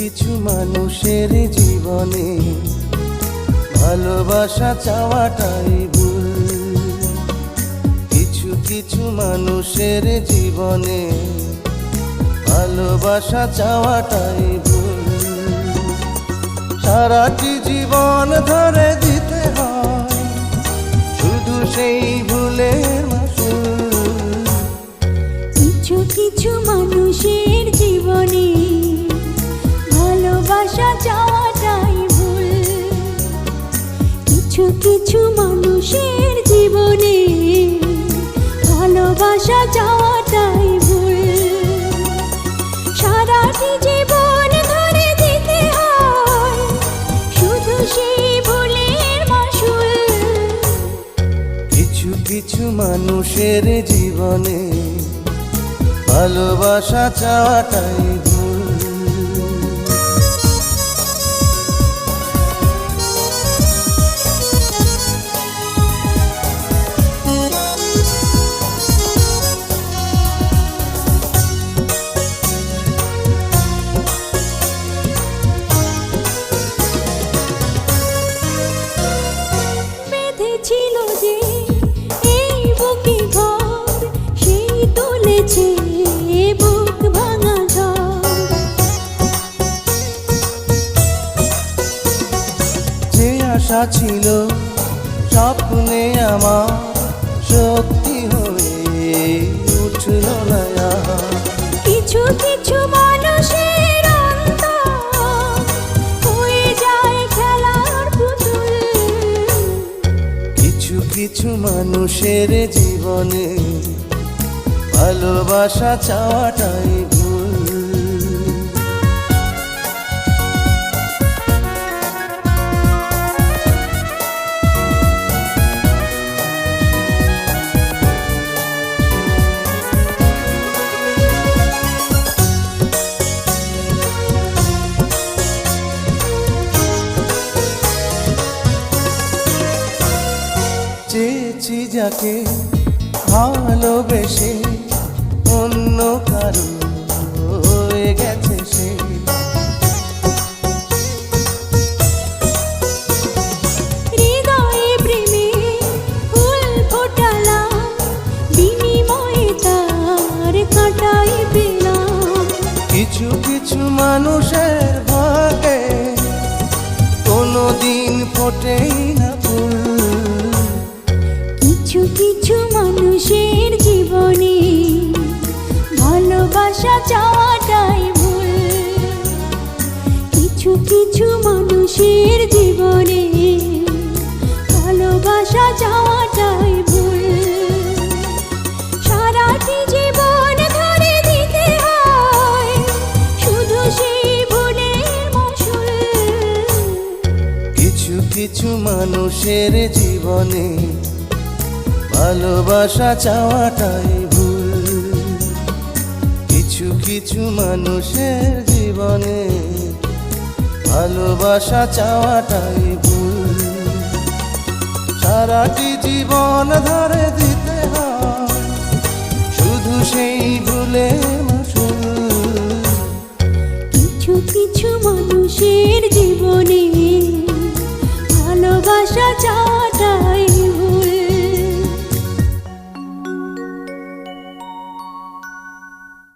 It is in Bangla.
কিছু মানুষের জীবনে ভালোবাসা চাওয়াটাই ভুল। কিছু কিছু মানুষের জীবনে ভালোবাসা চাওয়াটাই ভুল। সারাটি জীবন ধরে দিতে হয় শুধু সেই ভুলের মাসুল। কিছু কিছু মানুষের জীবনে ভালোবাসা চাওয়াটাই ভুল। কিছু কিছু মানুষের জীবনে ভালোবাসা চাওয়াটাই ভুল। সারাটি জীবন ধরে দিতে হয় শুধু সেই ভুলের মাসুল। কিছু কিছু মানুষের জীবনে ভালোবাসা চাওয়াটাই ভুল। বেঁধেছিল যে এই বুকে ঘর, সেই তুলেছে বুক ভাঙা ঝড়। যে আশা ছিল স্বপ্নে আমার সত্যি হয়ে উঠল না আর। কিছু কিছু মানুষের অন্তর হয়ে যায় খেলার পুতুল। কিছু কিছু মানুষের জীবনে ভালোবাসা চাওয়াটাই ভুল। চেয়েছি যাকে ভালোবেসে অন্য কারো হয়ে গেছে সে। হৃদয়ে প্রেমে ফুল ফোটালাম, বিনিময়ে তার কাঁটাই পেলাম। কিছু কিছু মানুষের ভাগে কোনোদিন ফোটেই না ফুল। কিছু কিছু মানুষের জীবনে ভালোবাসা চাওয়াটাই ভুল। কিছু কিছু মানুষের জীবনে ভালোবাসা চাওয়াটাই ভুল। সারাটি জীবন ধরে দিতে হয় শুধু সেই ভুলের মাসুল। কিছু কিছু মানুষের জীবনে ভালোবাসা চাওয়াটাই ভুল। কিছু কিছু মানুষের জীবনে ভালোবাসা চাওয়াটাই ভুল। সারাটি জীবন ধরে দিতে হয় শুধু সেই ভুলের মাসুল। কিছু কিছু মানুষের জীবনে ভালোবাসা চাওয়া